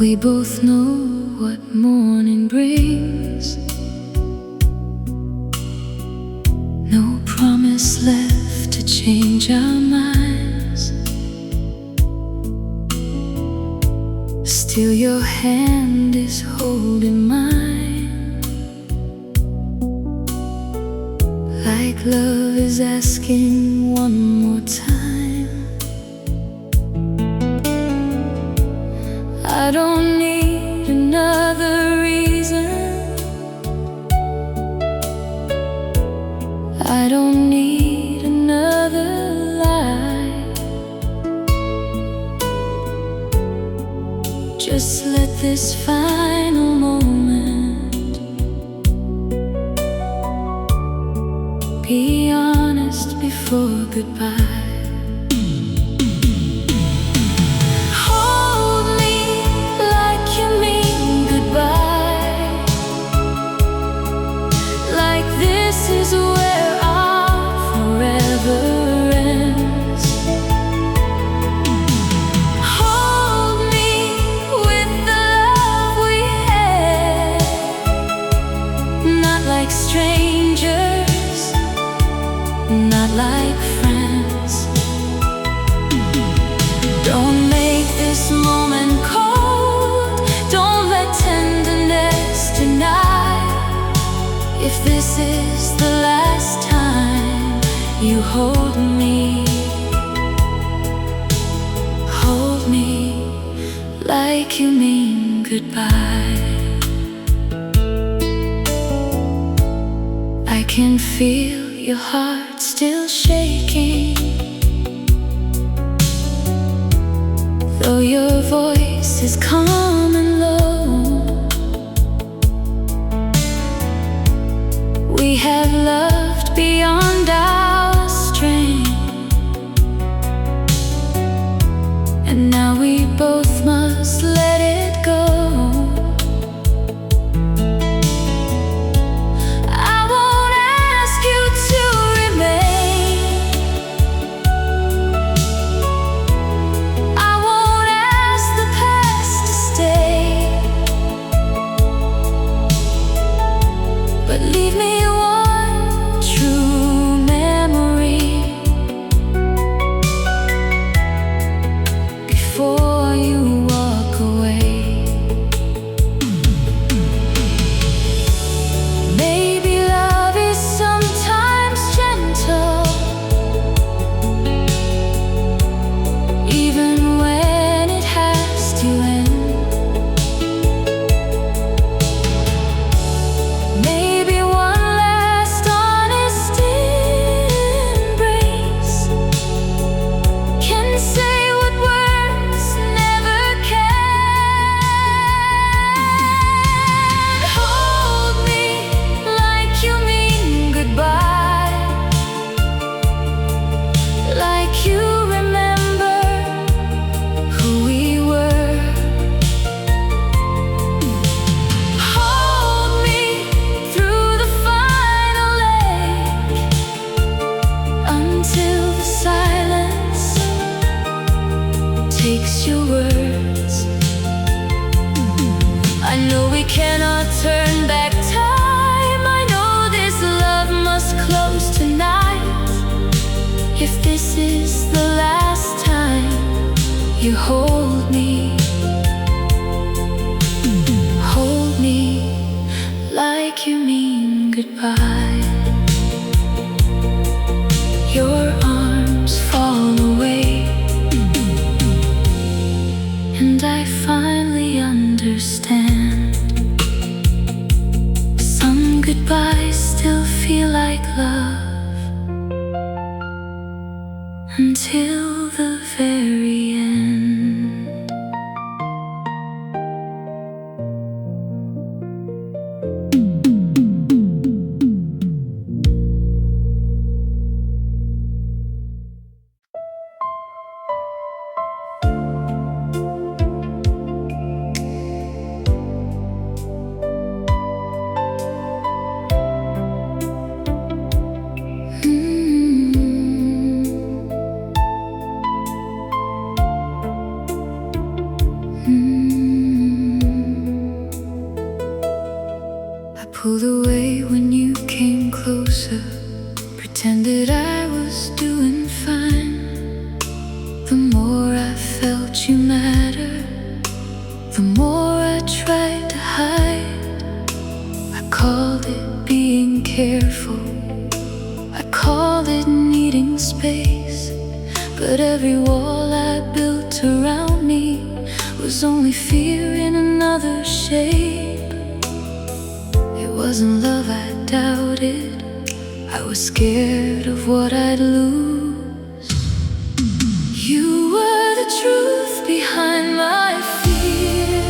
We both know what morning brings. No promise left to change our minds. Still your hand is holding mine, like love is asking one more time. I don't need another reason. I don't need another lie. Just let this final moment be honest before goodbye. This is where our forever ends. Hold me with the love we had, not like strangers, not like friends. Don't make this moment cold. Don't let tenderness deny. If this is the last time you hold me like you mean goodbye. I can feel your heart still shaking, though your voice is calm and low. We have loved beyond our strength, and now we both must let it go. I won't ask you to remain. I won't ask the past to stay, but leave me before you walk away. Maybe love is sometimes gentle, even when it has to end. Maybe one last honest embrace can say what words never can. Hold me like you mean goodbye, like you remember who we were. Hold me through the final ache, until the silence takes your words. I know we cannot turn back time. I know this love must close tonight. If this is the last time you hold me like you mean goodbye. Your arms fall away, and I finally understand. Some goodbyes still feel like love until the very end. pulled away when you came closer, pretended I was doing fine. The more I felt you matter, the more I tried to hide. I called it being careful, I called it needing space, but every wall I built around me was only fear in another shape. It wasn't love I doubted, I was scared of what I'd lose. You were the truth behind my fear,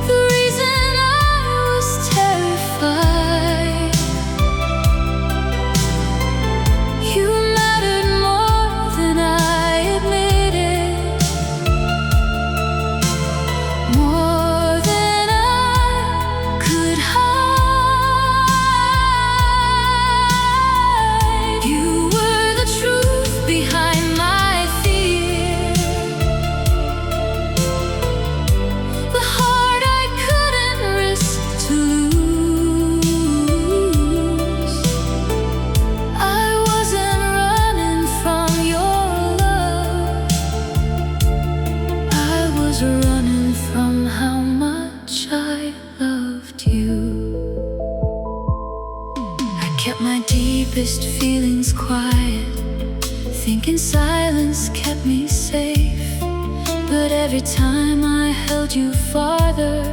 the reason I was terrified. You mattered more than I admitted, more than I could hide. You were the truth behind my fear, the heart I couldn't risk to lose. I wasn't running from your love, I was running from how much I loved you. I kept my deepest feelings quiet, thinking silence kept me safe. But every time I held you farther,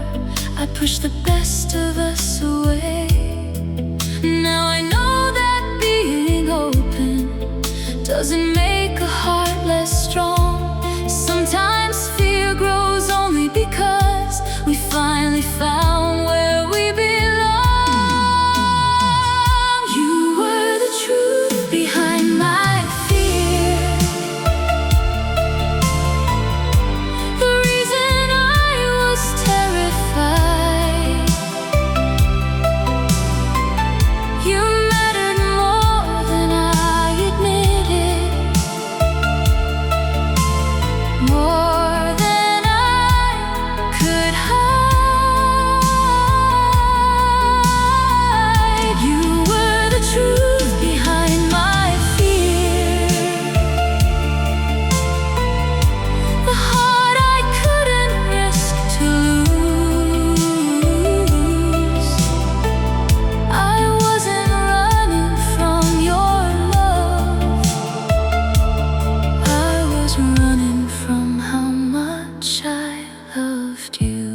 I pushed the best of us away. Now I know that being open doesn't make a heart less strong. Sometimes fear grows only because we finally found where we belong. You were the truth behind my fear, the reason I was terrified. You mattered more than I admitted, more than I could hide. You were the truth behind my fear, the heart I couldn't risk to lose. I wasn't running from your love, I was running from how much I loved you.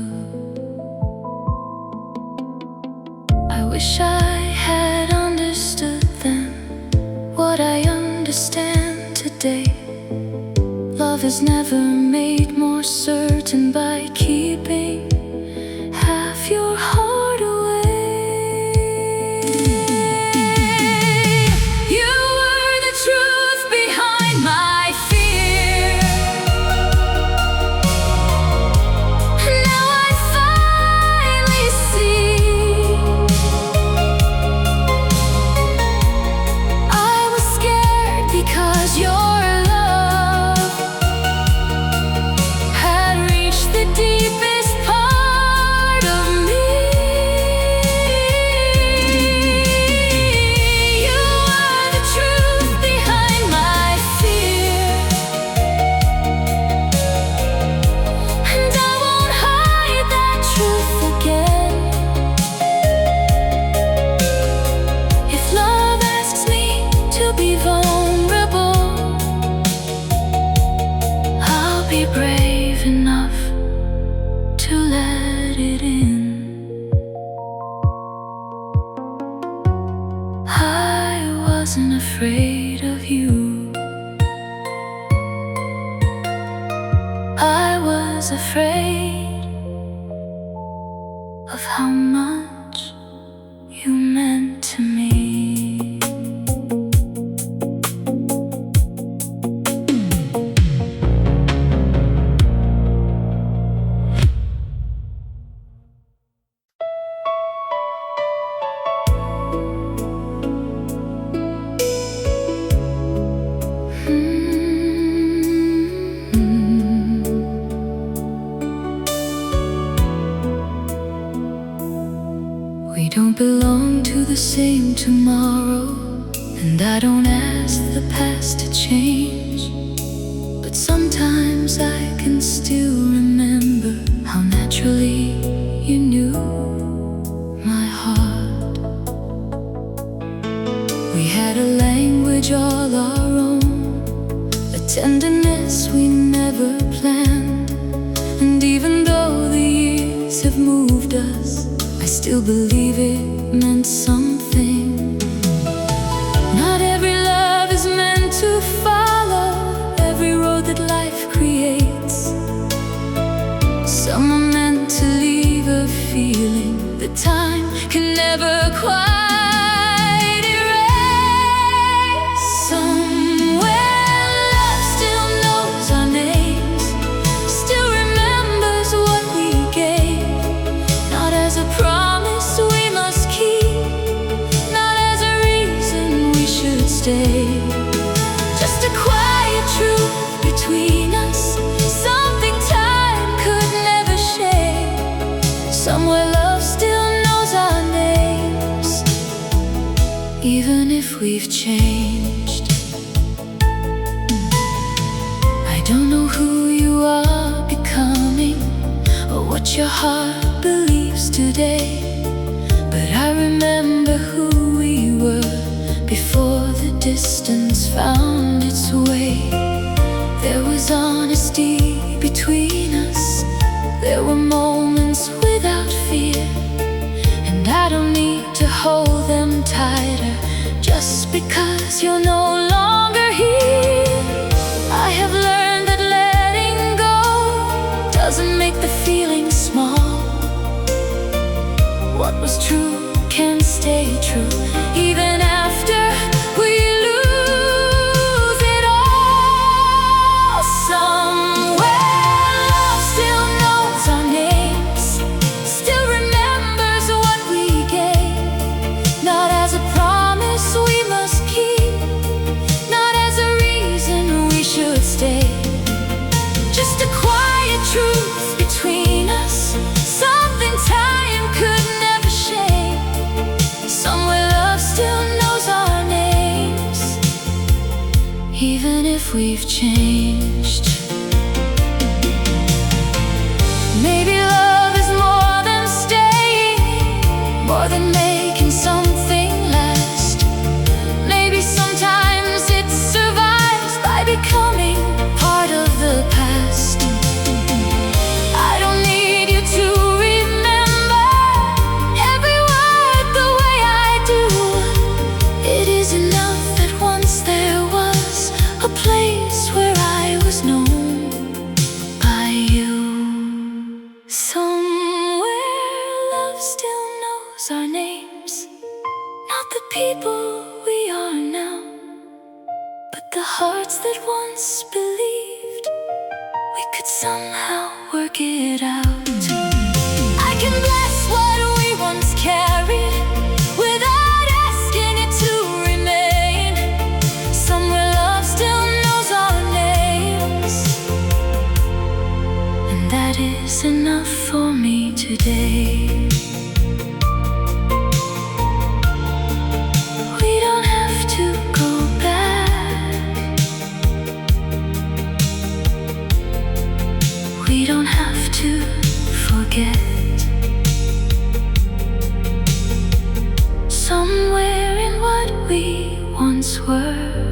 I wish I had understood then what I understand today. Love is never made more certain by keeping half your heart away. You were the truth behind my fear, now I finally see. I was scared because your love had reached the deepest part of me. You were the truth behind my fear, and I won't hide that truth again. If love asks me to be vulnerable, I'll be brave enough to let it in. I wasn't afraid of you, I was afraid of how much you meant to me. the same tomorrow, and I don't ask the past to change. But sometimes I can still remember how naturally you knew my heart. We had a language all our own, a tenderness we never planned. And even though the years have moved us, I still believe it meant something. Not every love is meant to follow every road that life creates. Some are meant to leave a feeling that time can never quite erase. Somewhere love still knows our names, still remembers what we gave. Not as a promise we must keep, not as a reason we should stay. Just a quiet truth between us, something time could never shake. Somewhere love still knows our names, even if we've changed. I don't know who you are becoming, or what your heart believes today, but I remember who we were before the distance found its way. There was honesty between us, there were moments without fear, and I don't need to hold them tighter just because you're no longer here. I have learned that letting go doesn't make the feeling small. What was true can stay true even after we lose it all. Somewhere love still knows our names, still remembers what we gave. Not as a promise we must keep, not as a reason we should stay. Just a quiet truth between us, something time could never shake. Somewhere love still knows our names, even if we've changed. Maybe love is more than staying, more than making something last. Maybe sometimes it survives by becoming part of the past. I don't need you to remember every word the way I do. It is enough that once there was a place where I was known by you. Somewhere love still knows our names, not the people we are now, but the hearts that once believed we could somehow work it out. I can bless what we once carried without asking it to remain. Somewhere love still knows our names, and that is enough for me today. We don't have to go back, we don't have to forget. Somewhere in what we once were,